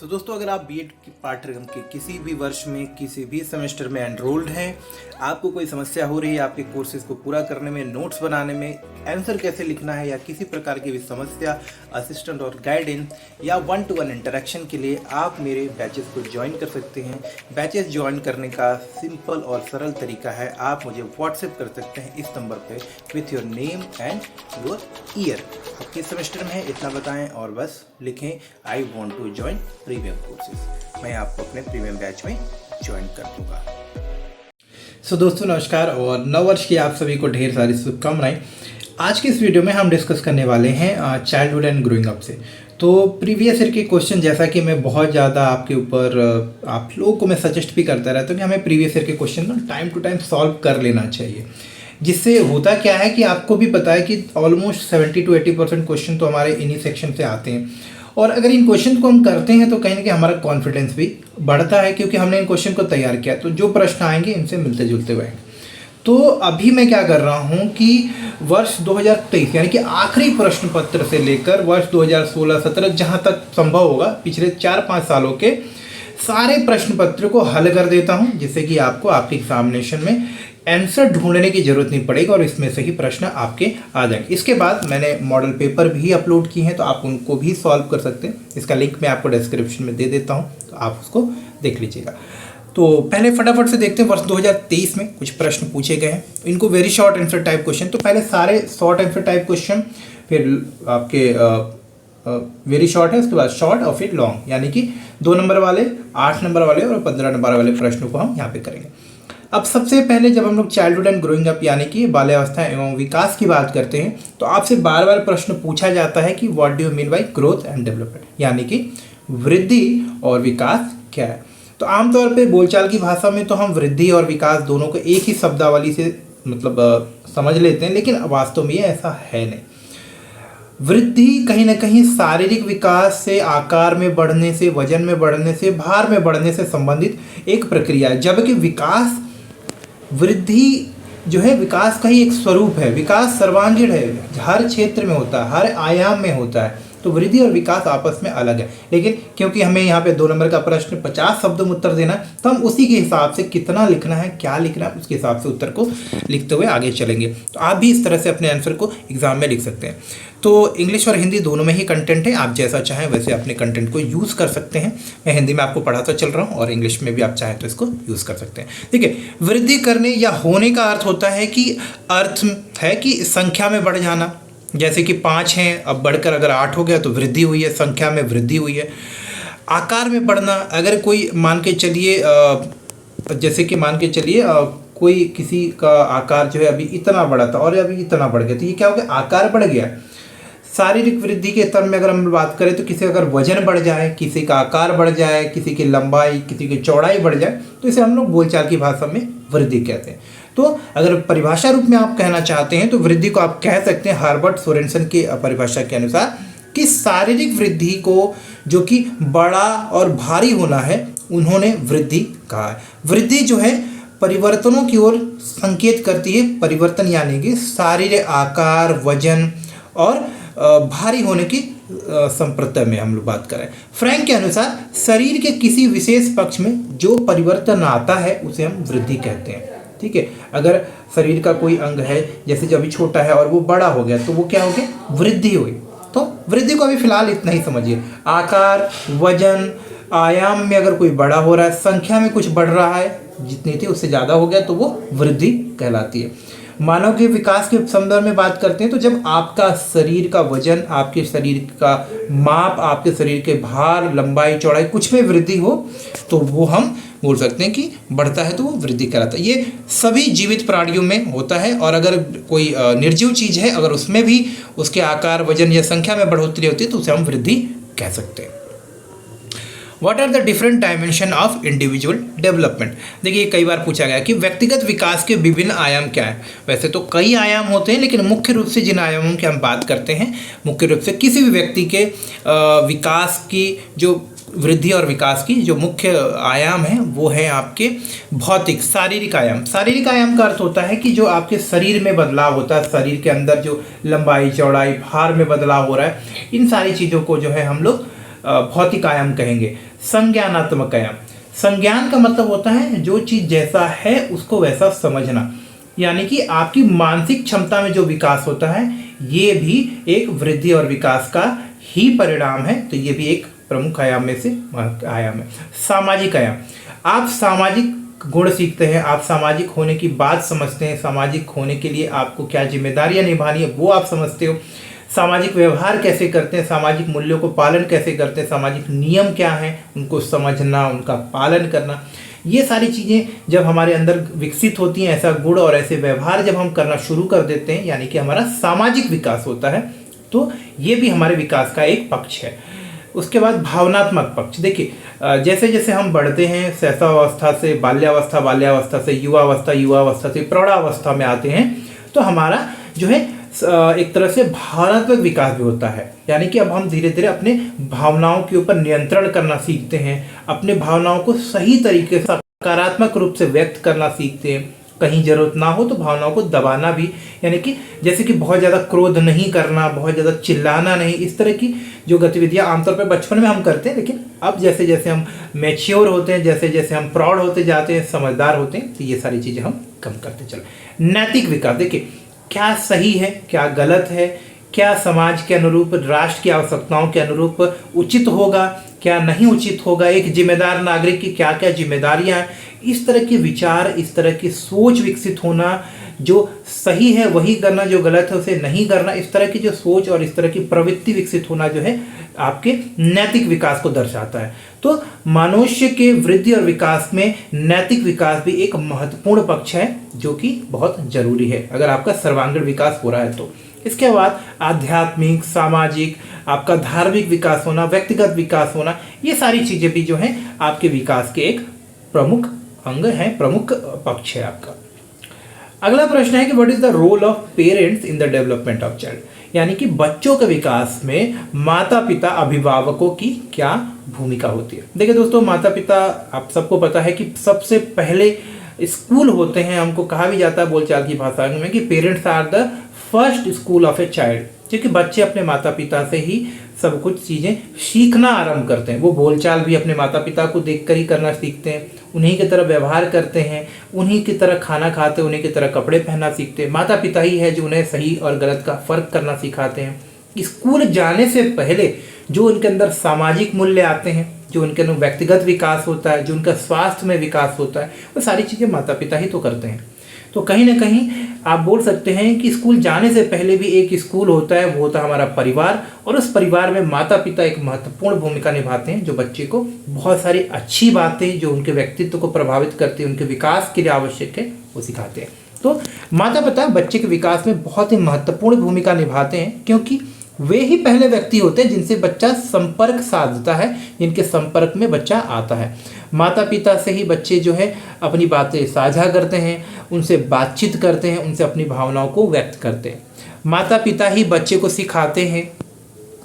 तो दोस्तों, अगर आप बीएड के पाठ्यक्रम के किसी भी वर्ष में किसी भी सेमेस्टर में एनरोल्ड हैं, आपको कोई समस्या हो रही है आपके कोर्सेज को पूरा करने में, नोट्स बनाने में, आंसर कैसे लिखना है या किसी प्रकार की भी समस्या, असिस्टेंट और गाइडेंस या 1-to-1 इंटरेक्शन के लिए आप मेरे बैचेस को ज्वाइन कर सकते हैं। बैचेस ज्वाइन करने का सिंपल और सरल तरीका है, आप मुझे व्हाट्सएप कर सकते हैं इस नंबर पे with your name and your year. आप किस सेमेस्टर में है इतना बताएं और बस लिखें I want to join premium courses. मैं आपको अपने प्रीमियम बैच में ज्वाइन कर दूंगा। सो दोस्तों नमस्कार और नव वर्ष की आप सभी को ढेर सारी शुभकामनाएं। आज के इस वीडियो में हम डिस्कस करने वाले हैं चाइल्डहुड एंड ग्रोइंग अप से। तो प्रीवियस ईयर के क्वेश्चन, जैसा कि मैं बहुत ज़्यादा आपके ऊपर आप लोगों को मैं सजेस्ट भी करता रहता हूँ कि हमें प्रीवियस ईयर के क्वेश्चन ना टाइम टू टाइम सॉल्व कर लेना चाहिए। जिससे होता क्या है कि आपको भी पता है कि ऑलमोस्ट 70 to 80% क्वेश्चन तो हमारे इन्हीं सेक्शन से आते हैं, और अगर इन क्वेश्चन को हम करते हैं तो कहीं ना कहीं हमारा कॉन्फिडेंस भी बढ़ता है, क्योंकि हमने इन क्वेश्चन को तैयार किया तो जो प्रश्न आएंगे इनसे मिलते जुलते हुए आएंगे। तो अभी मैं क्या कर रहा हूँ कि वर्ष 2023 यानी कि आखिरी प्रश्न पत्र से लेकर वर्ष 2016-17 जहाँ तक संभव होगा पिछले 4-5 सालों के सारे प्रश्न पत्र को हल कर देता हूँ, जिससे कि आपको आपके एग्जामिनेशन में आंसर ढूंढने की जरूरत नहीं पड़ेगी और इसमें से ही प्रश्न आपके आ जाएंगे। इसके बाद मैंने मॉडल पेपर भी अपलोड किए हैं, तो आप उनको भी सॉल्व कर सकते हैं। इसका लिंक मैं आपको डिस्क्रिप्शन में दे देता हूं, तो आप उसको देख लीजिएगा। तो पहले फटाफट से देखते हैं वर्ष 2023 में कुछ प्रश्न पूछे गए हैं। इनको very short answer type question, तो पहले सारे शॉर्ट आंसर टाइप क्वेश्चन, फिर आपके वेरी शॉर्ट है, उसके बाद शॉर्ट और फिर लॉन्ग, यानी कि 2 नंबर वाले, 8 नंबर वाले और 15 नंबर वाले प्रश्नों को हम यहाँ पे करेंगे। अब सबसे पहले जब हम लोग चाइल्डहुड एंड ग्रोइंग अप यानी कि बाल्यावस्था एवं विकास की बात करते हैं, तो आपसे बार बार प्रश्न पूछा जाता है कि what do you mean by growth and development, यानी कि वृद्धि और विकास क्या है। तो आमतौर पे बोलचाल की भाषा में तो हम वृद्धि और विकास दोनों को एक ही शब्दावली से समझ लेते हैं, लेकिन वास्तव में ये ऐसा है नहीं। वृद्धि कहीं ना कहीं शारीरिक विकास से, आकार में बढ़ने से, वजन में बढ़ने से, भार में बढ़ने से संबंधित एक प्रक्रिया है, जबकि विकास, वृद्धि जो है विकास का ही एक स्वरूप है। विकास सर्वांगीण है, हर क्षेत्र में होता है, हर आयाम में होता है। तो वृद्धि और विकास आपस में अलग है, लेकिन क्योंकि हमें यहाँ पे 2 नंबर का प्रश्न 50 शब्दों में उत्तर देना है, तो हम उसी के हिसाब से कितना लिखना है, क्या लिखना है, उसके हिसाब से उत्तर को लिखते हुए आगे चलेंगे। तो आप भी इस तरह से अपने आंसर को एग्जाम में लिख सकते हैं। तो इंग्लिश और हिंदी दोनों में ही कंटेंट है, आप जैसा चाहें वैसे अपने कंटेंट को यूज़ कर सकते हैं। मैं हिंदी में आपको पढ़ाता चल रहा हूँ और इंग्लिश में भी आप चाहें तो इसको यूज़ कर सकते हैं। ठीक है, वृद्धि करने या होने का अर्थ होता है कि अर्थ है कि संख्या में बढ़ जाना, जैसे कि 5 हैं, अब बढ़कर अगर 8 हो गया तो वृद्धि हुई है, संख्या में वृद्धि हुई है। आकार में बढ़ना, अगर कोई मान के चलिए जैसे कि मान के चलिए कोई किसी का आकार जो है अभी इतना बड़ा था और अभी इतना बढ़ गया, तो ये क्या हो गया, आकार बढ़ गया। शारीरिक वृद्धि के टर्म में अगर हम बात करें तो किसी अगर वजन बढ़ जाए, किसी का आकार बढ़ जाए, किसी की लंबाई, किसी की चौड़ाई बढ़ जाए, तो इसे हम लोग बोलचाल की भाषा में वृद्धि कहते हैं। तो अगर परिभाषा रूप में आप कहना चाहते हैं तो वृद्धि को आप कह सकते हैं हर्बर्ट सोरेनसन की परिभाषा के अनुसार कि शारीरिक वृद्धि को, जो कि बड़ा और भारी होना है, उन्होंने वृद्धि कहा है। वृद्धि जो है परिवर्तनों की ओर संकेत करती है। परिवर्तन यानी कि शारीरिक आकार, वजन और भारी होने की संप्रदाय में हम लोग बात करें। फ्रैंक के अनुसार शरीर के किसी विशेष पक्ष में जो परिवर्तन आता है उसे हम वृद्धि कहते हैं। ठीक है, अगर शरीर का कोई अंग है, जैसे जो अभी छोटा है और वो बड़ा हो गया, तो वो क्या हो गया, वृद्धि हुई। तो वृद्धि को अभी फिलहाल इतना ही समझिए। आकार, वजन, आयाम में अगर कोई बड़ा हो रहा है, संख्या में कुछ बढ़ रहा है, जितनी थी उससे ज़्यादा हो गया, तो वो वृद्धि कहलाती है। मानव के विकास के संदर्भ में बात करते हैं तो जब आपका शरीर का वजन, आपके शरीर का माप, आपके शरीर के भार, लंबाई, चौड़ाई कुछ में वृद्धि हो, तो वो हम बोल सकते हैं कि बढ़ता है, तो वो वृद्धि कहलाता है। ये सभी जीवित प्राणियों में होता है, और अगर कोई निर्जीव चीज़ है, अगर उसमें भी उसके आकार, वजन या संख्या में बढ़ोतरी होती है तो उसे हम वृद्धि कह सकते हैं। What are the different dimension of individual development. देखिए, कई बार पूछा गया कि व्यक्तिगत विकास के विभिन्न आयाम क्या हैं। वैसे तो कई आयाम होते हैं, लेकिन मुख्य रूप से जिन आयामों की हम बात करते हैं, मुख्य रूप से किसी भी व्यक्ति के विकास की, जो वृद्धि और विकास की जो मुख्य आयाम है, वो है आपके भौतिक, शारीरिक आयाम। शारीरिक आयाम का अर्थ होता है कि जो आपके शरीर में बदलाव होता है, शरीर के अंदर जो लंबाई, चौड़ाई, भार में बदलाव हो रहा है, इन सारी चीज़ों को जो है हम लोग भौतिक आयाम कहेंगे। संज्ञानात्मक आयाम, संज्ञान का मतलब होता है जो चीज जैसा है उसको वैसा समझना, यानी कि आपकी मानसिक क्षमता में जो विकास होता है ये भी एक वृद्धि और विकास का ही परिणाम है। तो ये भी एक प्रमुख आयाम में से आयाम है। सामाजिक आयाम, आप सामाजिक गुण सीखते हैं, आप सामाजिक होने की बात समझते हैं, सामाजिक होने के लिए आपको क्या जिम्मेदारियां निभानी है वो आप समझते हो, सामाजिक व्यवहार कैसे करते हैं, सामाजिक मूल्यों को पालन कैसे करते हैं, सामाजिक नियम क्या हैं उनको समझना, उनका पालन करना, ये सारी चीज़ें जब हमारे अंदर विकसित होती हैं, ऐसा गुण और ऐसे व्यवहार जब हम करना शुरू कर देते हैं, यानी कि हमारा सामाजिक विकास होता है। तो ये भी हमारे विकास का एक पक्ष है। उसके बाद भावनात्मक पक्ष, देखिए जैसे जैसे हम बढ़ते हैं शैशवावस्था से बाल्यावस्था, बाल्यावस्था से युवावस्था, युवावस्था से प्रौढ़ावस्था में आते हैं, तो हमारा जो है एक तरह से भावनात्मक विकास भी होता है। यानी कि अब हम धीरे धीरे अपने भावनाओं के ऊपर नियंत्रण करना सीखते हैं, अपने भावनाओं को सही तरीके से सकारात्मक रूप से व्यक्त करना सीखते हैं। कहीं जरूरत ना हो तो भावनाओं को दबाना भी, यानी कि जैसे कि बहुत ज़्यादा क्रोध नहीं करना, बहुत ज़्यादा चिल्लाना नहीं, इस तरह की जो गतिविधियां आमतौर पर बचपन में हम करते हैं, लेकिन अब जैसे जैसे हम मैच्योर होते हैं, जैसे जैसे हम प्रौढ़ होते जाते हैं, समझदार होते हैं, तो ये सारी चीज़ें हम कम करते चले। नैतिक विकास, देखिए क्या सही है, क्या गलत है, क्या समाज के अनुरूप, राष्ट्र की आवश्यकताओं के अनुरूप उचित होगा, क्या नहीं उचित होगा, एक जिम्मेदार नागरिक की क्या क्या जिम्मेदारियां हैं, इस तरह के विचार, इस तरह की सोच विकसित होना, जो सही है वही करना, जो गलत है उसे नहीं करना, इस तरह की जो सोच और इस तरह की प्रवृत्ति विकसित होना जो है आपके नैतिक विकास को दर्शाता है। तो मनुष्य के वृद्धि और विकास में नैतिक विकास भी एक महत्वपूर्ण पक्ष है जो कि बहुत जरूरी है अगर आपका सर्वांगीण विकास हो रहा है तो। इसके बाद आध्यात्मिक, सामाजिक, आपका धार्मिक विकास होना, व्यक्तिगत विकास होना, ये सारी चीजें भी जो है आपके विकास के एक प्रमुख अंग है, प्रमुख पक्ष है आपका। अगला प्रश्न है कि what is the role of parents in the development of child, यानी कि बच्चों के विकास में माता पिता, अभिभावकों की क्या भूमिका होती है। देखिए दोस्तों, माता पिता, आप सबको पता है कि सबसे पहले स्कूल होते हैं, हमको कहा भी जाता है बोलचाल की भाषा में कि parents are the first school of a child, क्योंकि बच्चे अपने माता पिता से ही सब कुछ चीज़ें सीखना आरंभ करते हैं। वो बोलचाल भी अपने माता पिता को देखकर ही करना सीखते हैं, उन्हीं की तरह व्यवहार करते हैं, उन्हीं की तरह खाना खाते हैं, उन्हीं की तरह कपड़े पहनना सीखते हैं। माता पिता ही है जो उन्हें सही और गलत का फर्क करना सिखाते हैं। स्कूल जाने से पहले जो उनके अंदर सामाजिक मूल्य आते हैं, जो उनके अंदर व्यक्तिगत विकास होता है, जो उनका स्वास्थ्य में विकास होता है, वो सारी चीज़ें माता पिता ही तो करते हैं। तो कहीं ना कहीं आप बोल सकते हैं कि स्कूल जाने से पहले भी एक स्कूल होता है, वो होता है हमारा परिवार, और उस परिवार में माता पिता एक महत्वपूर्ण भूमिका निभाते हैं, जो बच्चे को बहुत सारी अच्छी बातें जो उनके व्यक्तित्व को प्रभावित करती है, उनके विकास के लिए आवश्यक है, वो सिखाते हैं। तो माता पिता बच्चे के विकास में बहुत ही महत्वपूर्ण भूमिका निभाते हैं, क्योंकि वे ही पहले व्यक्ति होते हैं जिनसे बच्चा संपर्क साधता है, जिनके संपर्क में बच्चा आता है। माता पिता से ही बच्चे जो है अपनी बातें साझा करते हैं, उनसे बातचीत करते हैं, उनसे अपनी भावनाओं को व्यक्त करते हैं। माता पिता ही बच्चे को सिखाते हैं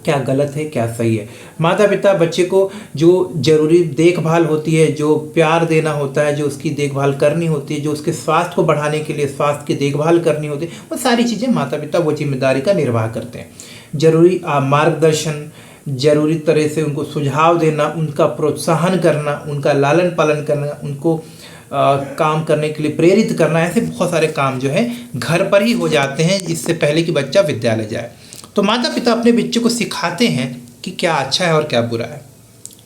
क्या गलत है, क्या सही है। माता पिता बच्चे को जो जरूरी देखभाल होती है, जो प्यार देना होता है, जो उसकी देखभाल करनी होती है, जो उसके स्वास्थ्य को बढ़ाने के लिए स्वास्थ्य की देखभाल करनी होती है, वो सारी चीज़ें माता पिता वो जिम्मेदारी का निर्वाह करते हैं। जरूरी मार्गदर्शन, जरूरी तरह से उनको सुझाव देना, उनका प्रोत्साहन करना, उनका लालन पालन करना, उनको काम करने के लिए प्रेरित करना, ऐसे बहुत सारे काम जो है घर पर ही हो जाते हैं इससे पहले कि बच्चा विद्यालय जाए। तो माता पिता अपने बच्चे को सिखाते हैं कि क्या अच्छा है और क्या बुरा है।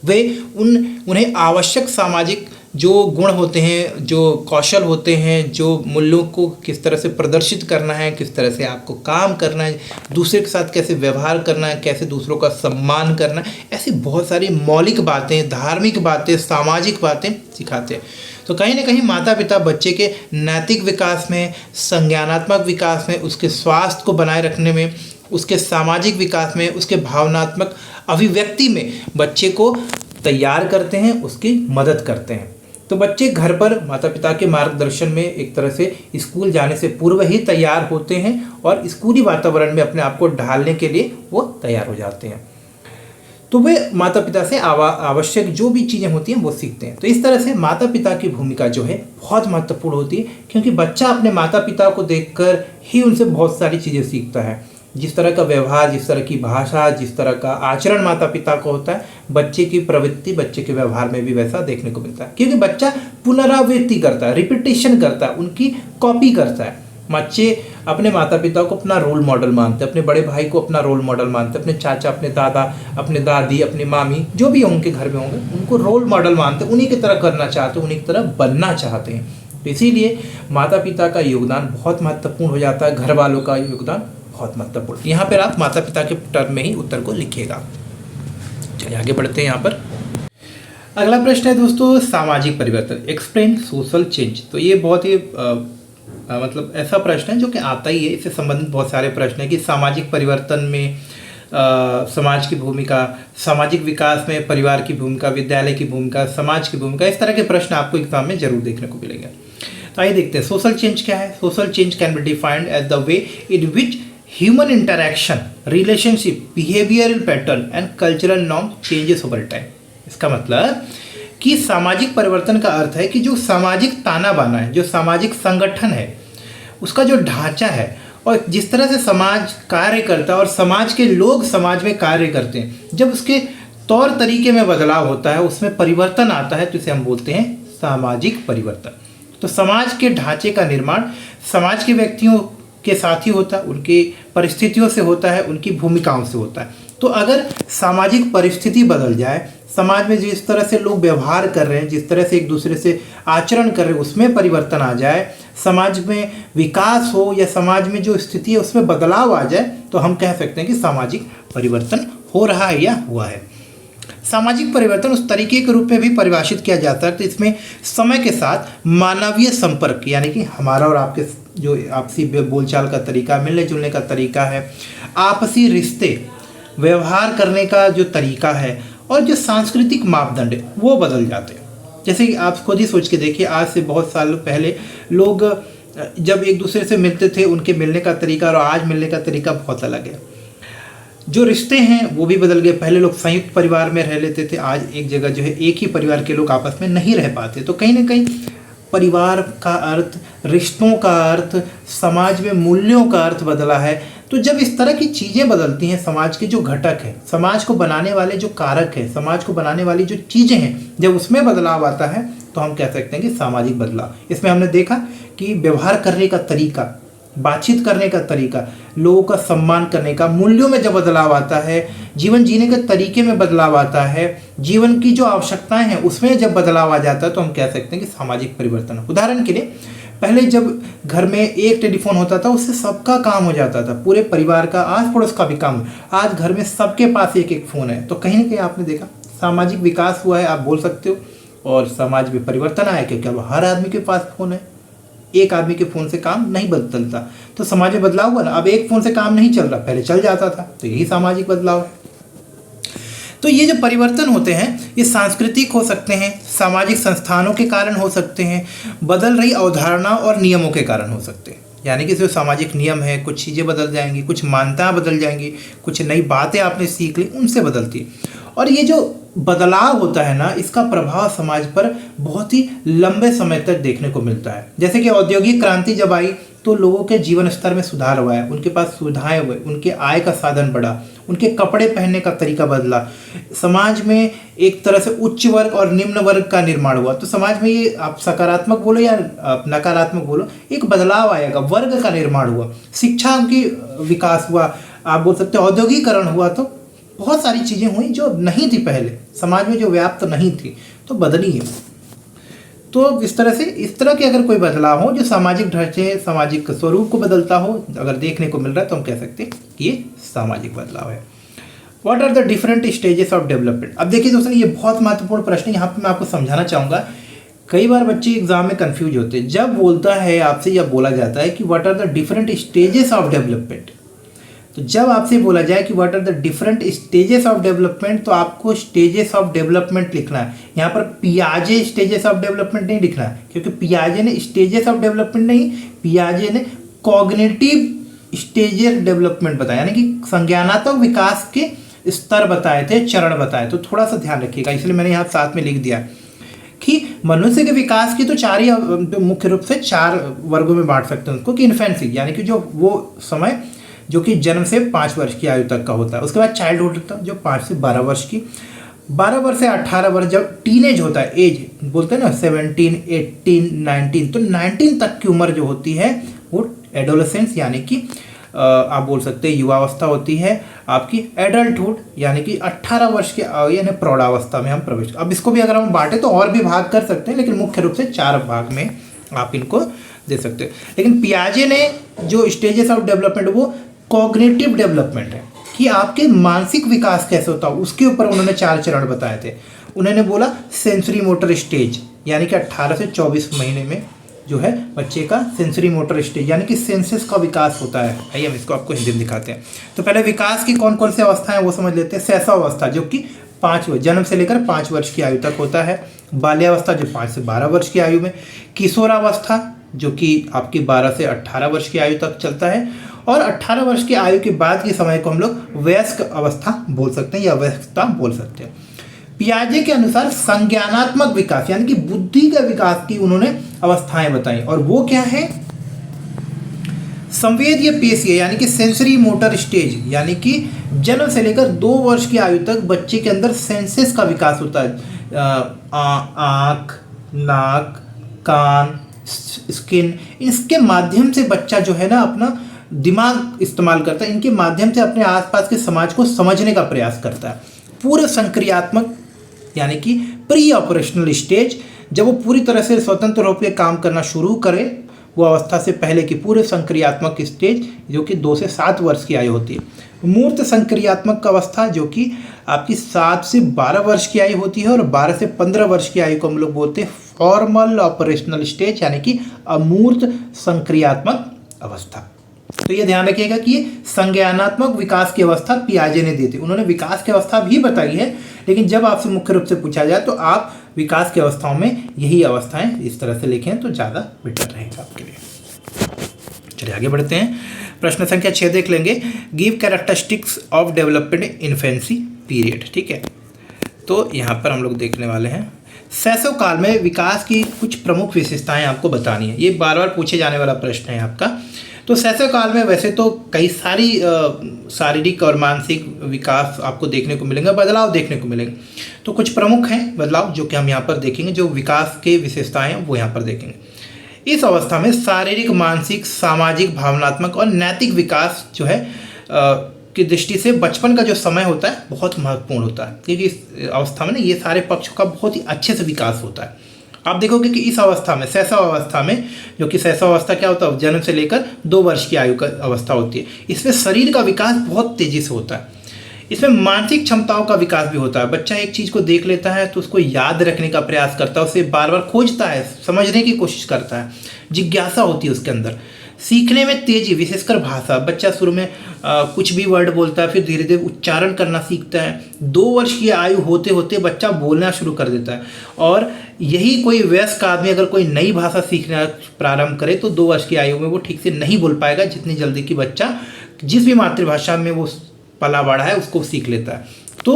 वे उन्हें आवश्यक सामाजिक जो गुण होते हैं, जो कौशल होते हैं, जो मूल्यों को किस तरह से प्रदर्शित करना है, किस तरह से आपको काम करना है, दूसरे के साथ कैसे व्यवहार करना है, कैसे दूसरों का सम्मान करना है, ऐसी बहुत सारी मौलिक बातें, धार्मिक बातें, सामाजिक बातें सिखाते हैं। तो कहीं ना कहीं माता पिता बच्चे के नैतिक विकास में, संज्ञानात्मक विकास में, उसके स्वास्थ्य को बनाए रखने में, उसके सामाजिक विकास में, उसके भावनात्मक अभिव्यक्ति में बच्चे को तैयार करते हैं, उसकी मदद करते हैं। तो बच्चे घर पर माता पिता के मार्गदर्शन में एक तरह से स्कूल जाने से पूर्व ही तैयार होते हैं और स्कूली वातावरण में अपने आप को ढालने के लिए वो तैयार हो जाते हैं। तो वे माता पिता से आवश्यक जो भी चीज़ें होती हैं वो सीखते हैं। तो इस तरह से माता पिता की भूमिका जो है बहुत महत्वपूर्ण होती है, क्योंकि बच्चा अपने माता पिता को देखकर ही उनसे बहुत सारी चीज़ें सीखता है। जिस तरह का व्यवहार, जिस तरह की भाषा, जिस तरह का आचरण माता पिता को होता है, बच्चे की प्रवृत्ति, बच्चे के व्यवहार में भी वैसा देखने को मिलता है। क्योंकि बच्चा पुनरावृत्ति करता है, रिपीटेशन करता है, उनकी कॉपी करता है। बच्चे अपने माता पिता को अपना रोल मॉडल मानते हैं, अपने बड़े भाई को अपना रोल मॉडल मानते हैं, अपने चाचा, अपने दादा, अपने दादी, अपनी मामी, जो भी उनके घर में होंगे उनको रोल मॉडल मानते हैं, उन्हीं की तरह करना चाहते हैं, उन्हीं की तरह बनना चाहते हैं। तो इसीलिए माता पिता का योगदान बहुत महत्वपूर्ण हो जाता है, घर वालों का योगदान बहुत महत्वपूर्ण। यहाँ पर आप माता पिता के टर्म में ही उत्तर को लिखिएगा। चलिए आगे बढ़ते हैं। यहाँ पर अगला प्रश्न है दोस्तों, सामाजिक परिवर्तन, एक्सप्लेन सोशल चेंज। तो ये बहुत ही मतलब ऐसा प्रश्न है जो कि आता ही है, इससे संबंधित बहुत सारे प्रश्न हैं कि सामाजिक परिवर्तन में समाज की भूमिका, सामाजिक विकास में परिवार की भूमिका, विद्यालय की भूमिका, समाज की भूमिका, इस तरह के प्रश्न आपको एग्जाम में जरूर देखने को मिलेंगे। तो आइए देखते हैं सोशल चेंज क्या है। Social change can be defined as the way in which human interaction, relationship, behavioural pattern and cultural norm changes over time. इसका मतलब कि सामाजिक परिवर्तन का अर्थ है कि जो सामाजिक ताना बाना है, जो सामाजिक संगठन है, उसका जो ढांचा है और जिस तरह से समाज कार्य करता है और समाज के लोग समाज में कार्य करते हैं, जब उसके तौर तरीके में बदलाव होता है, उसमें परिवर्तन आता है, तो इसे हम बोलते हैं सामाजिक परिवर्तन। तो समाज के ढांचे का निर्माण समाज के व्यक्तियों के साथ ही होता है, उनकी परिस्थितियों से होता है, उनकी भूमिकाओं से होता है। तो अगर सामाजिक परिस्थिति बदल जाए, समाज में जिस तरह से लोग व्यवहार कर रहे हैं, जिस तरह से एक दूसरे से आचरण कर रहे हैं, उसमें परिवर्तन आ जाए, समाज में विकास हो या समाज में जो स्थिति है उसमें बदलाव आ जाए, तो हम कह सकते हैं कि सामाजिक परिवर्तन हो रहा है या हुआ है। सामाजिक परिवर्तन उस तरीके के रूप में भी परिभाषित किया जाता है तो इसमें समय के साथ मानवीय संपर्क, यानी कि हमारा और आपके जो आपसी बोलचाल का तरीका, मिलने जुलने का तरीका है, आपसी रिश्ते, व्यवहार करने का जो तरीका है और जो सांस्कृतिक मापदंड है वो बदल जाते हैं। जैसे कि आप खुद ही सोच के देखिए, आज से बहुत साल पहले लोग जब एक दूसरे से मिलते थे, उनके मिलने का तरीका और आज मिलने का तरीका बहुत अलग है। जो रिश्ते हैं वो भी बदल गए। पहले लोग संयुक्त परिवार में रह लेते थे, आज एक जगह जो है एक ही परिवार के लोग आपस में नहीं रह पाते। तो कहीं ना कहीं परिवार का अर्थ, रिश्तों का अर्थ, समाज में मूल्यों का अर्थ बदला है। तो जब इस तरह की चीज़ें बदलती हैं, समाज के जो घटक है, समाज को बनाने वाले जो कारक है, समाज को बनाने वाली जो चीज़ें हैं, जब उसमें बदलाव आता है तो हम कह सकते हैं कि सामाजिक बदलाव। इसमें हमने देखा कि व्यवहार करने का तरीका, बातचीत करने का तरीका, लोगों का सम्मान करने का, मूल्यों में जब बदलाव आता है, जीवन जीने के तरीके में बदलाव आता है, जीवन की जो आवश्यकताएं हैं उसमें जब बदलाव आ जाता है तो हम कह सकते हैं कि सामाजिक परिवर्तन है। उदाहरण के लिए, पहले जब घर में एक टेलीफोन होता था उससे सबका काम हो जाता था, पूरे परिवार का, आस पड़ोस का भी काम। आज घर में सबके पास एक एक फ़ोन है। तो कहीं ना कहीं आपने देखा सामाजिक विकास हुआ है, आप बोल सकते हो, और समाज में परिवर्तन आया क्योंकि अब हर आदमी के पास फ़ोन है। एक आदमी के फ़ोन से काम नहीं बदलता, तो समाज में बदलाव हुआ ना। अब एक फ़ोन से काम नहीं चल रहा, पहले चल जाता था, तो यही सामाजिक बदलाव है। तो ये जो परिवर्तन होते हैं ये सांस्कृतिक हो सकते हैं, सामाजिक संस्थानों के कारण हो सकते हैं, बदल रही अवधारणा और नियमों के कारण हो सकते हैं। यानी कि जो सामाजिक नियम है, कुछ चीज़ें बदल जाएंगी, कुछ मान्यताएं बदल जाएंगी, कुछ नई बातें आपने सीख ली, उनसे बदलती है। और ये जो बदलाव होता है ना, इसका प्रभाव समाज पर बहुत ही लंबे समय तक देखने को मिलता है। जैसे कि औद्योगिक क्रांति जब आई तो लोगों के जीवन स्तर में सुधार हुआ है, उनके पास सुविधाएं हुए, उनके आय का साधन बढ़ा, उनके कपड़े पहनने का तरीका बदला, समाज में एक तरह से उच्च वर्ग और निम्न वर्ग का निर्माण हुआ। तो समाज में ये आप सकारात्मक बोलो या नकारात्मक बोलो, एक बदलाव आएगा, वर्ग का निर्माण हुआ, शिक्षा की विकास हुआ, आप बोल सकते हो औद्योगिकरण हुआ। तो बहुत सारी चीज़ें हुई जो नहीं थी पहले समाज में, जो व्याप्त नहीं थी, तो बदली है। तो इस तरह से, इस तरह के अगर कोई बदलाव हो जो सामाजिक ढांचे, सामाजिक स्वरूप को बदलता हो, अगर देखने को मिल रहा है तो हम कह सकते हैं कि ये सामाजिक बदलाव है। What are the different stages of development. अब देखिए दोस्तों, ये बहुत महत्वपूर्ण प्रश्न है। यहाँ पे मैं आपको समझाना चाहूँगा, कई बार बच्चे एग्जाम में कंफ्यूज होते हैं। जब बोलता है आपसे या बोला जाता है कि what are the different stages of development, तो जब आपसे बोला जाए कि what are the different stages of development, तो आपको स्टेजेस ऑफ डेवलपमेंट लिखना है। यहाँ पर पियाजे स्टेजेस ऑफ डेवलपमेंट नहीं लिखना है, क्योंकि पियाजे ने स्टेजेस ऑफ डेवलपमेंट नहीं, पियाजे ने कॉग्निटिव स्टेजेस डेवलपमेंट बताया, यानी कि संज्ञानात्मक विकास के स्तर बताए थे, चरण बताए। तो थोड़ा सा ध्यान रखिएगा, इसलिए मैंने यहाँ साथ में लिख दिया कि मनुष्य के विकास की तो चार ही मुख्य रूप से 4 वर्गों में बांट सकते हैं उसको, कि इन्फेंसी, यानी कि जो वो समय जो कि जन्म से 5 वर्ष की आयु तक का होता है। उसके बाद चाइल्डहुड होता है जो 5 से 12 वर्ष की, 12 वर्ष से 18 वर्ष जब टीनेज होता है, एज बोलते हैं ना 17, 18, 19, तो 19 तक की उम्र जो होती है वो एडोलेसेंस यानी कि आप बोल सकते हैं युवावस्था होती है। आपकी एडल्टहुड यानी कि 18 वर्ष के यानी प्रौढ़ावस्था में हम प्रवेश। अब इसको भी अगर हम बांटे तो और भी भाग कर सकते हैं, लेकिन मुख्य रूप से 4 भाग में आप इनको दे सकते हैं। लेकिन पियाजे ने जो स्टेजेस ऑफ डेवलपमेंट वो कॉग्निटिव डेवलपमेंट है कि आपके मानसिक विकास कैसे होता है, उसके ऊपर उन्होंने 4 चरण बताए थे। उन्होंने बोला सेंसरी मोटर स्टेज यानी कि 18 से 24 महीने में जो है बच्चे का सेंसरी मोटर स्टेज यानी कि सेंसेस का विकास होता है। आइए हम इसको आपको हिंदी में दिखाते हैं। तो पहले विकास की कौन कौन सी अवस्थाएं वो समझ लेते हैं। शैशवावस्था जो कि जन्म से लेकर 5 वर्ष की आयु तक होता है। बाल्यावस्था जो 5 से 12 वर्ष की आयु में। किशोरावस्था जो कि आपकी 12 से 18 वर्ष की आयु तक चलता है। और 18 वर्ष की आयु के बाद के समय को हम लोग वयस्क अवस्था बोल सकते हैं या वयस्कता बोल सकते हैं। पियाजे के अनुसार संज्ञानात्मक विकास यानी कि बुद्धि के विकास की उन्होंने अवस्थाएं बताई, और वो क्या है, संवेदीय पेशीय यानी कि सेंसरी मोटर स्टेज यानी कि जन्म से लेकर 2 वर्ष की आयु तक बच्चे के अंदर सेंसेस का विकास होता है। आँख, नाक, कान, स्किन, इसके माध्यम से बच्चा जो है ना अपना दिमाग इस्तेमाल करता है। इनके माध्यम से अपने आसपास के समाज को समझने का प्रयास करता है। पूर्व संक्रियात्मक यानी कि प्री ऑपरेशनल स्टेज, जब वो पूरी तरह से स्वतंत्र रूप से काम करना शुरू करे, वो अवस्था से पहले की पूर्व संक्रियात्मक स्टेज जो कि 2 से 7 वर्ष की आयु होती है। मूर्त संक्रियात्मक अवस्था जो कि आपकी 7 से 12 वर्ष की आयु होती है, और 12 से 15 वर्ष की आयु को हम लोग बोलते हैं फॉर्मल ऑपरेशनल स्टेज यानी कि अमूर्त संक्रियात्मक अवस्था। तो ये ध्यान रखिएगा कि ये संज्ञानात्मक विकास की अवस्था पियाजे ने दी थी। उन्होंने विकास की अवस्था भी बताई है, लेकिन जब आपसे मुख्य रूप से पूछा जाए तो आप विकास की अवस्थाओं में यही अवस्थाएं इस तरह से लिखें तो ज़्यादा बेटर रहेगा आपके लिए। चलिए आगे बढ़ते हैं। प्रश्न संख्या 6 देख लेंगे। Give characteristics of development infancy period. ठीक है, तो यहाँ पर हम लोग देखने वाले हैं शैशव काल में विकास की कुछ प्रमुख विशेषताएं आपको बतानी है। ये बार बार पूछे जाने वाला प्रश्न है आपका। तो शैशव काल में वैसे तो कई सारी शारीरिक और मानसिक विकास आपको देखने को मिलेंगे, बदलाव देखने को मिलेंगे। तो कुछ प्रमुख हैं बदलाव जो कि हम यहाँ पर देखेंगे, जो विकास के विशेषताएं हैं वो यहाँ पर देखेंगे। इस अवस्था में शारीरिक, मानसिक, सामाजिक, भावनात्मक और नैतिक विकास जो है की दृष्टि से बचपन का जो समय होता है बहुत महत्वपूर्ण होता है, क्योंकि इस अवस्था में ना ये सारे पक्षों का बहुत ही अच्छे से विकास होता है। आप देखोगे कि इस अवस्था में शैशव अवस्था में, जो कि शैशव अवस्था क्या होता है, जन्म से लेकर 2 वर्ष की आयु का अवस्था होती है, इसमें शरीर का विकास बहुत तेजी से होता है। इसमें मानसिक क्षमताओं का विकास भी होता है। बच्चा एक चीज़ को देख लेता है तो उसको याद रखने का प्रयास करता है, उसे बार बार खोजता है, समझने की कोशिश करता है, जिज्ञासा होती है उसके अंदर। सीखने में तेजी, विशेषकर भाषा, बच्चा शुरू में कुछ भी वर्ड बोलता है, फिर धीरे धीरे उच्चारण करना सीखता है। 2 वर्ष की आयु होते होते बच्चा बोलना शुरू कर देता है। और यही कोई वयस्क आदमी अगर कोई नई भाषा सीखना प्रारंभ करे तो 2 वर्ष की आयु में वो ठीक से नहीं बोल पाएगा, जितनी जल्दी कि बच्चा जिस भी मातृभाषा में वो पला बड़ा है उसको सीख लेता है। तो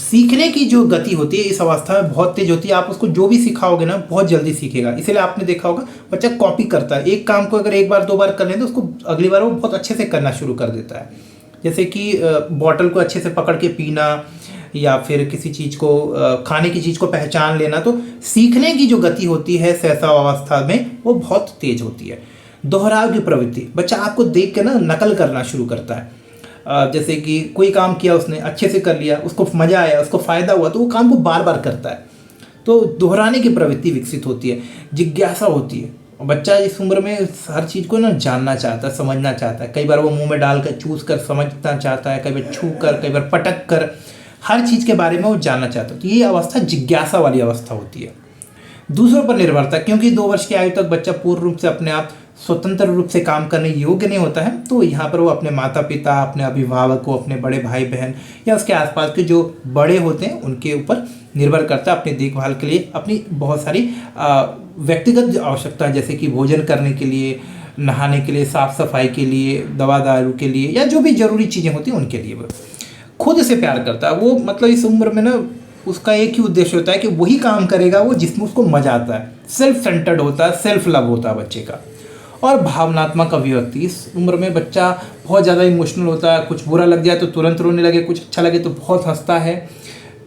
सीखने की जो गति होती है इस अवस्था में बहुत तेज होती है। आप उसको जो भी सिखाओगे ना बहुत जल्दी सीखेगा। इसलिए आपने देखा होगा बच्चा कॉपी करता है। एक काम को अगर 1 बार 2 बार कर लें तो उसको अगली बार वो बहुत अच्छे से करना शुरू कर देता है। जैसे कि बॉटल को अच्छे से पकड़ के पीना, या फिर किसी चीज़ को खाने की चीज़ को पहचान लेना। तो सीखने की जो गति होती है शैशव अवस्था में वो बहुत तेज होती है। दोहराव की प्रवृत्ति, बच्चा आपको देख के ना नकल करना शुरू करता है। जैसे कि कोई काम किया उसने अच्छे से कर लिया, उसको मज़ा आया, उसको फ़ायदा हुआ, तो वो काम को बार बार करता है। तो दोहराने की प्रवृत्ति विकसित होती है। जिज्ञासा होती है, बच्चा इस उम्र में हर चीज़ को ना जानना चाहता है, समझना चाहता है। कई बार वो मुंह में डालकर चूस कर समझना चाहता है, कई बार छू कर, कई बार पटक कर, हर चीज़ के बारे में वो जानना चाहता है। तो ये अवस्था जिज्ञासा वाली अवस्था होती है। दूसरों पर निर्भरता, क्योंकि 2 वर्ष की आयु तक बच्चा पूर्ण रूप से अपने आप स्वतंत्र रूप से काम करने योग्य नहीं होता है। तो यहाँ पर वो अपने माता पिता, अपने अभिभावकों, अपने बड़े भाई बहन या उसके आसपास के जो बड़े होते हैं उनके ऊपर निर्भर करता है अपनी देखभाल के लिए। अपनी बहुत सारी व्यक्तिगत आवश्यकताएं जैसे कि भोजन करने के लिए, नहाने के लिए, साफ सफाई के लिए, दवा दारू के लिए, या जो भी जरूरी चीज़ें होती हैं उनके लिए वो खुद से प्यार करता है। वो मतलब इस उम्र में ना उसका एक ही उद्देश्य होता है कि वही काम करेगा वो जिसमें उसको मजा आता है। सेल्फ सेंटर्ड होता है, सेल्फ लव होता है बच्चे का। और भावनात्मक अभिव्यक्ति। इस उम्र में बच्चा बहुत ज़्यादा इमोशनल होता है, कुछ बुरा लग जाए तो तुरंत रोने लगे, कुछ अच्छा लगे तो बहुत हंसता है।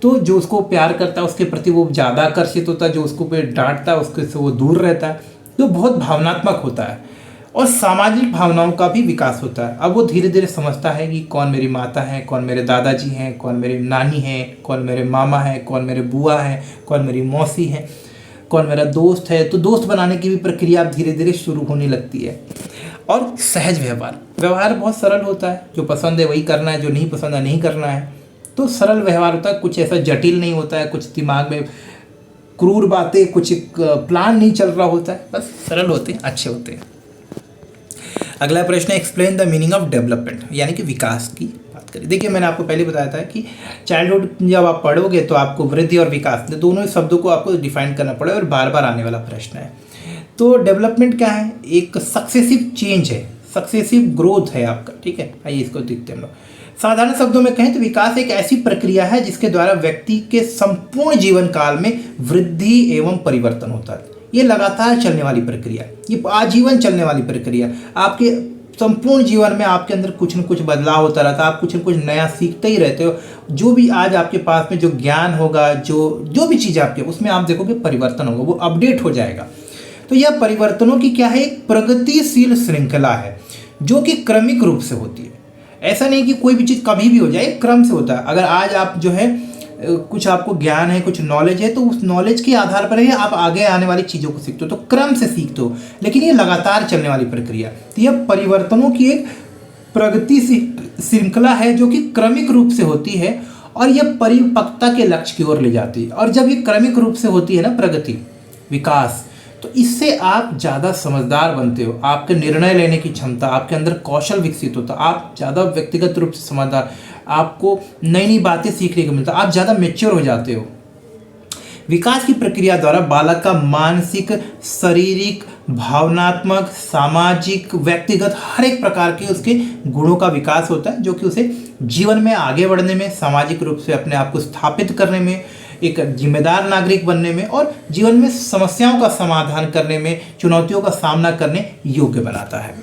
तो जो उसको प्यार करता है उसके प्रति वो ज़्यादा आकर्षित होता है, जो उसको पे डांटता है उसके से वो दूर रहता है। तो बहुत भावनात्मक होता है। और सामाजिक भावनाओं का भी विकास होता है। अब वो धीरे धीरे समझता है कि कौन मेरी माता है, कौन मेरे दादाजी हैं, कौन मेरी नानी है, कौन मेरे मामा है, कौन मेरे बुआ है, कौन मेरी मौसी है, कौन मेरा दोस्त है। तो दोस्त बनाने की भी प्रक्रिया अब धीरे धीरे शुरू होने लगती है। और सहज व्यवहार बहुत सरल होता है, जो पसंद है वही करना है, जो नहीं पसंद है नहीं करना है। तो सरल व्यवहार होता है, कुछ ऐसा जटिल नहीं होता है, कुछ दिमाग में क्रूर बातें, कुछ प्लान नहीं चल रहा होता है, बस सरल होते हैं, अच्छे होते हैं। अगला प्रश्न है explain the meaning of development, यानी कि विकास की बात करें। देखिए मैंने आपको पहले बताया था कि चाइल्डहुड जब आप पढ़ोगे तो आपको वृद्धि और विकास दोनों शब्दों को आपको डिफाइन करना पड़ेगा और बार बार आने वाला प्रश्न है। तो डेवलपमेंट क्या है? एक सक्सेसिव चेंज है, सक्सेसिव ग्रोथ है आपका, ठीक है। आइए इसको देखते हैं हम लोग। साधारण शब्दों में कहें तो विकास एक ऐसी प्रक्रिया है जिसके द्वारा व्यक्ति के संपूर्ण जीवन काल में वृद्धि एवं परिवर्तन होता है। ये लगातार चलने वाली प्रक्रिया, ये आजीवन चलने वाली प्रक्रिया। आपके संपूर्ण जीवन में आपके अंदर कुछ न कुछ बदलाव होता रहता है, आप कुछ न कुछ नया सीखते ही रहते हो। जो भी आज आपके पास में जो ज्ञान होगा, जो भी चीज़ आपके, उसमें आप देखोगे परिवर्तन होगा, वो अपडेट हो जाएगा। तो यह परिवर्तनों की क्या है? एक प्रगतिशील श्रृंखला है जो कि क्रमिक रूप से होती है। ऐसा नहीं कि कोई भी चीज़ कभी भी हो जाए, क्रम से होता है। अगर आज आप जो है कुछ आपको ज्ञान है, कुछ नॉलेज है, तो उस नॉलेज के आधार पर ही आप आगे आने वाली चीज़ों को सीखते हो, तो क्रम से सीखते हो। लेकिन ये लगातार चलने वाली प्रक्रिया, तो यह परिवर्तनों की एक प्रगति श्रृंखला है जो कि क्रमिक रूप से होती है और यह परिपक्वता के लक्ष्य की ओर ले जाती है। और जब ये क्रमिक रूप से होती है ना प्रगति, विकास, तो इससे आप ज़्यादा समझदार बनते हो, आपके निर्णय लेने की क्षमता, आपके अंदर कौशल विकसित होता, आप ज़्यादा व्यक्तिगत रूप से समझदार, आपको नई नई बातें सीखने को मिलता, आप ज़्यादा मैच्योर हो जाते हो। विकास की प्रक्रिया द्वारा बालक का मानसिक, शारीरिक, भावनात्मक, सामाजिक, व्यक्तिगत हर एक प्रकार के उसके गुणों का विकास होता है, जो कि उसे जीवन में आगे बढ़ने में, सामाजिक रूप से अपने आप को स्थापित करने में, एक जिम्मेदार नागरिक बनने में और जीवन में समस्याओं का समाधान करने में, चुनौतियों का सामना करने योग्य बनाता है।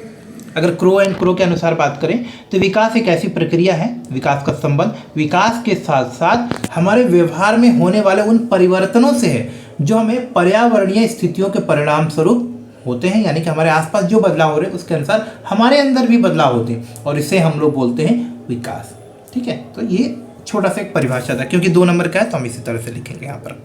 अगर क्रो एंड क्रो के अनुसार बात करें तो विकास एक ऐसी प्रक्रिया है, विकास का संबंध विकास के साथ साथ हमारे व्यवहार में होने वाले उन परिवर्तनों से है जो हमें पर्यावरणीय स्थितियों के परिणाम स्वरूप होते हैं। यानी कि हमारे आसपास जो बदलाव हो रहे हैं उसके अनुसार हमारे अंदर भी बदलाव होते हैं और इसे हम लोग बोलते हैं विकास। ठीक है, तो ये छोटा सा एक परिभाषा था, क्योंकि 2 नंबर का है तो हम इसी तरह से लिखेंगे यहाँ पर।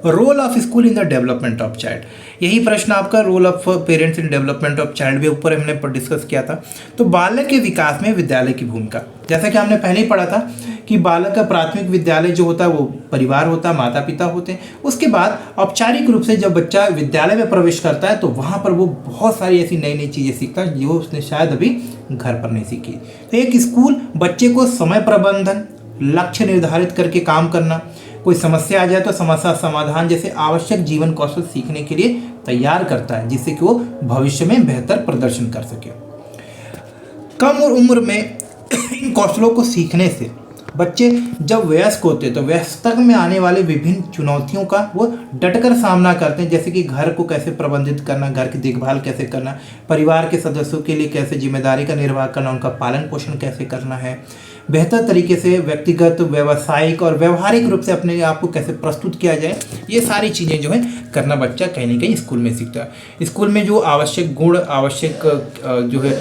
Role of school in the development of child, यही प्रश्न आपका role of parents in development of child भी ऊपर हमने डिस्कस किया था। तो बालक के विकास में विद्यालय की भूमिका, जैसा कि हमने पहले ही पढ़ा था कि बालक का प्राथमिक विद्यालय जो होता है वो परिवार होता है, माता पिता होते हैं। उसके बाद औपचारिक रूप से जब बच्चा विद्यालय में प्रवेश करता है तो वहाँ पर वो बहुत सारी ऐसी नई नई चीज़ें सीखता है जो उसने शायद अभी घर पर नहीं सीखी। तो एक स्कूल बच्चे को समय प्रबंधन, लक्ष्य निर्धारित करके काम करना, कोई समस्या आ जाए तो समस्या समाधान जैसे आवश्यक जीवन कौशल सीखने के लिए तैयार करता है, जिससे कि वो भविष्य में बेहतर प्रदर्शन कर सके। कम उम्र में इन कौशलों को सीखने से बच्चे जब वयस्क होते हैं तो वयस्कता में आने वाले विभिन्न चुनौतियों का वो डटकर सामना करते हैं, जैसे कि घर को कैसे प्रबंधित करना, घर की देखभाल कैसे करना, परिवार के सदस्यों के लिए कैसे जिम्मेदारी का निर्वाह करना, उनका पालन पोषण कैसे करना है, बेहतर तरीके से व्यक्तिगत, व्यावसायिक और व्यवहारिक रूप से अपने आप को कैसे प्रस्तुत किया जाए। ये सारी चीज़ें जो है करना बच्चा कहीं ना कहीं स्कूल में सीखता है। स्कूल में जो आवश्यक गुण, आवश्यक जो है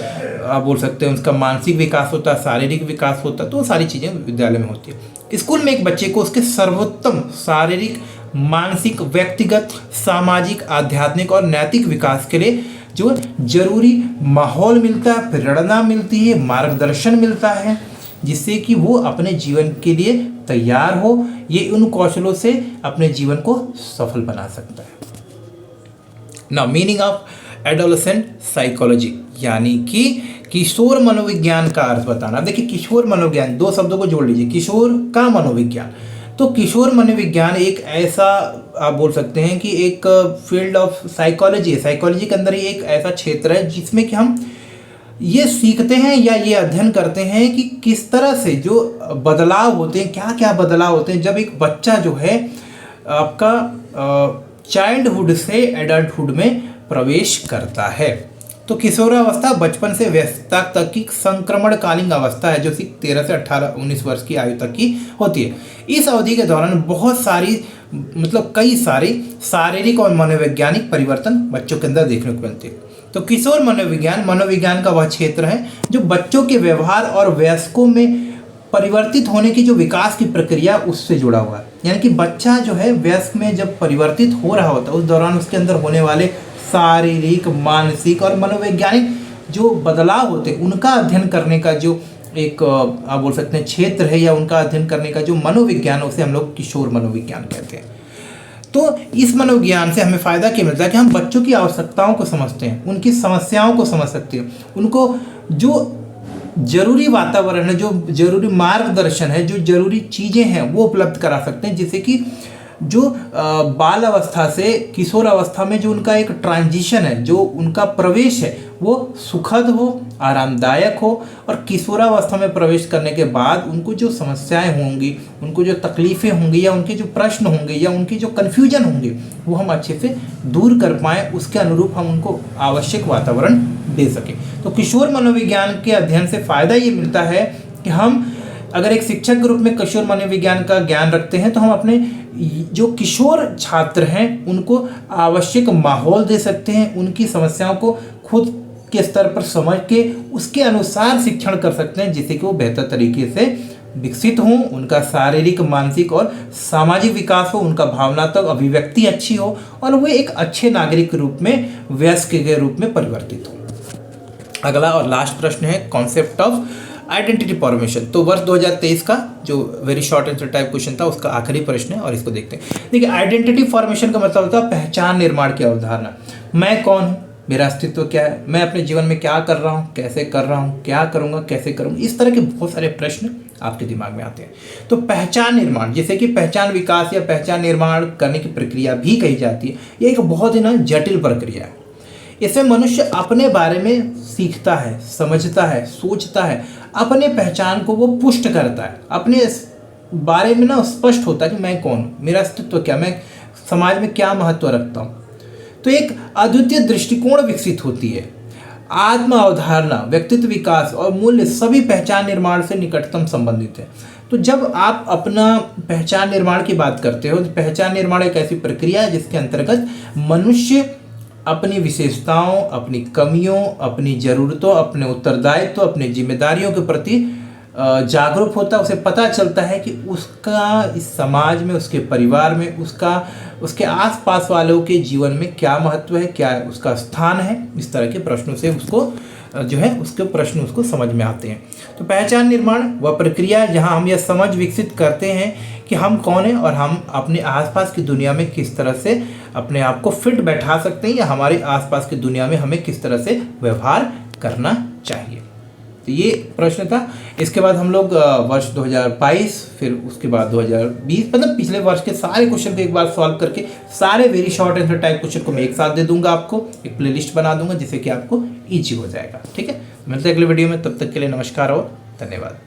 आप बोल सकते हैं उसका मानसिक विकास होता है, शारीरिक विकास होता है, तो सारी चीज़ें विद्यालय में होती है। स्कूल में एक बच्चे को उसके सर्वोत्तम शारीरिक, मानसिक, व्यक्तिगत, सामाजिक, आध्यात्मिक और नैतिक विकास के लिए जो जरूरी माहौल मिलता है, प्रेरणा मिलती है, मार्गदर्शन मिलता है, जिससे कि वो अपने जीवन के लिए तैयार हो। ये उन कौशलों से अपने जीवन को सफल बना सकता है। Now meaning of adolescent psychology, यानी कि किशोर मनोविज्ञान का अर्थ बताना। देखिए किशोर मनोविज्ञान, 2 शब्दों को जोड़ लीजिए, किशोर का मनोविज्ञान। तो किशोर मनोविज्ञान एक ऐसा आप बोल सकते हैं कि एक फील्ड ऑफ साइकोलॉजी है। साइकोलॉजी के अंदर ही एक ऐसा क्षेत्र है जिसमें कि हम ये सीखते हैं या ये अध्ययन करते हैं कि किस तरह से जो बदलाव होते हैं, क्या क्या बदलाव होते हैं जब एक बच्चा जो है आपका चाइल्डहुड से एडल्टहुड में प्रवेश करता है। तो किशोरावस्था बचपन से वयस्कता तक की संक्रमणकालीन अवस्था है, जो 13 से 18-19 वर्ष की आयु तक की होती है। इस अवधि के दौरान बहुत सारी कई सारे शारीरिक और मनोवैज्ञानिक परिवर्तन बच्चों के अंदर देखने को मिलते हैं। तो किशोर मनोविज्ञान का वह क्षेत्र है जो बच्चों के व्यवहार और वयस्कों में परिवर्तित होने की जो विकास की प्रक्रिया उससे जुड़ा हुआ है। यानी कि बच्चा जो है वयस्क में जब परिवर्तित हो रहा होता है, उस दौरान उसके अंदर होने वाले शारीरिक, मानसिक और मनोवैज्ञानिक जो बदलाव होते हैं, उनका अध्ययन करने का जो एक आप बोल सकते हैं क्षेत्र है, या उनका अध्ययन करने का जो मनोविज्ञान है, उसे हम लोग किशोर मनोविज्ञान कहते हैं। तो इस मनोविज्ञान से हमें फ़ायदा क्या मिलता है कि हम बच्चों की आवश्यकताओं को समझते हैं, उनकी समस्याओं को समझ सकते हैं, उनको जो जरूरी वातावरण है, जो जरूरी मार्गदर्शन है, जो जरूरी चीज़ें हैं वो उपलब्ध करा सकते हैं, जिससे कि जो बाल अवस्था से किशोर अवस्था में जो उनका एक ट्रांजिशन है, जो उनका प्रवेश है, वो सुखद हो, आरामदायक हो, और किशोरावस्था में प्रवेश करने के बाद उनको जो समस्याएं होंगी, उनको जो तकलीफ़ें होंगी, या उनके जो प्रश्न होंगे, या उनके जो कन्फ्यूजन होंगे, वो हम अच्छे से दूर कर पाएँ, उसके अनुरूप हम उनको आवश्यक वातावरण दे सकें। तो किशोर मनोविज्ञान के अध्ययन से फ़ायदा ये मिलता है कि हम अगर एक शिक्षक के रूप में किशोर मनोविज्ञान का ज्ञान रखते हैं, तो हम अपने जो किशोर छात्र हैं उनको आवश्यक माहौल दे सकते हैं, उनकी समस्याओं को खुद के स्तर पर समझ के उसके अनुसार शिक्षण कर सकते हैं, जिससे कि वो बेहतर तरीके से विकसित हों, उनका शारीरिक, मानसिक और सामाजिक विकास हो, उनका भावनात्मक अभिव्यक्ति अच्छी हो, और वे एक अच्छे नागरिक के रूप में, वयस्क के रूप में परिवर्तित हो। अगला और लास्ट प्रश्न है कॉन्सेप्ट ऑफ आइडेंटिटी फॉर्मेशन। तो वर्ष 2023 का जो very short answer type question था, उसका आखिरी प्रश्न है, और इसको देखते हैं। देखिए, आइडेंटिटी फॉर्मेशन का मतलब होता है पहचान निर्माण की अवधारणा। मैं कौन हूँ, मेरा अस्तित्व क्या है, मैं अपने जीवन में क्या कर रहा हूँ, कैसे कर रहा हूँ, क्या करूँगा, कैसे करूँगा, इस तरह के बहुत सारे प्रश्न आपके दिमाग में आते हैं। तो पहचान निर्माण, जैसे कि पहचान विकास या पहचान निर्माण करने की प्रक्रिया भी कही जाती है, ये एक बहुत ही जटिल प्रक्रिया है। इसमें मनुष्य अपने बारे में सीखता है, समझता है, सोचता है, अपने पहचान को वो पुष्ट करता है, अपने बारे में स्पष्ट होता है कि मैं कौन हूँ, मेरा अस्तित्व क्या, मैं समाज में क्या महत्व रखता हूँ। तो एक अद्वितीय दृष्टिकोण विकसित होती है। आत्म अवधारणा, व्यक्तित्व विकास और मूल्य सभी पहचान निर्माण से निकटतम संबंधित है। तो जब आप अपना पहचान निर्माण की बात करते हो, तो पहचान निर्माण एक ऐसी प्रक्रिया है जिसके अंतर्गत मनुष्य अपनी विशेषताओं, अपनी कमियों, अपनी ज़रूरतों, अपने उत्तरदायित्व, अपनी जिम्मेदारियों के प्रति जागरूक होता है। उसे पता चलता है कि उसका इस समाज में, उसके परिवार में, उसके आसपास वालों के जीवन में क्या महत्व है, क्या उसका स्थान है। इस तरह के प्रश्नों से उसको उसके प्रश्न उसको समझ में आते हैं। तो पहचान निर्माण वह प्रक्रिया है जहाँ हम यह समझ विकसित करते हैं कि हम कौन हैं, और हम अपने आसपास की दुनिया में किस तरह से अपने आप को फिट बैठा सकते हैं, या हमारे आसपास की दुनिया में हमें किस तरह से व्यवहार करना चाहिए। तो ये प्रश्न था। इसके बाद हम लोग वर्ष 2022, फिर उसके बाद 2020, पिछले वर्ष के सारे क्वेश्चन को एक बार सॉल्व करके, सारे very short answer type question को मैं एक साथ दे दूंगा, आपको एक प्लेलिस्ट बना दूंगा, जिससे कि आपको ईजी हो जाएगा। ठीक है, मिलते हैं अगले वीडियो में, तब तक के लिए नमस्कार और धन्यवाद।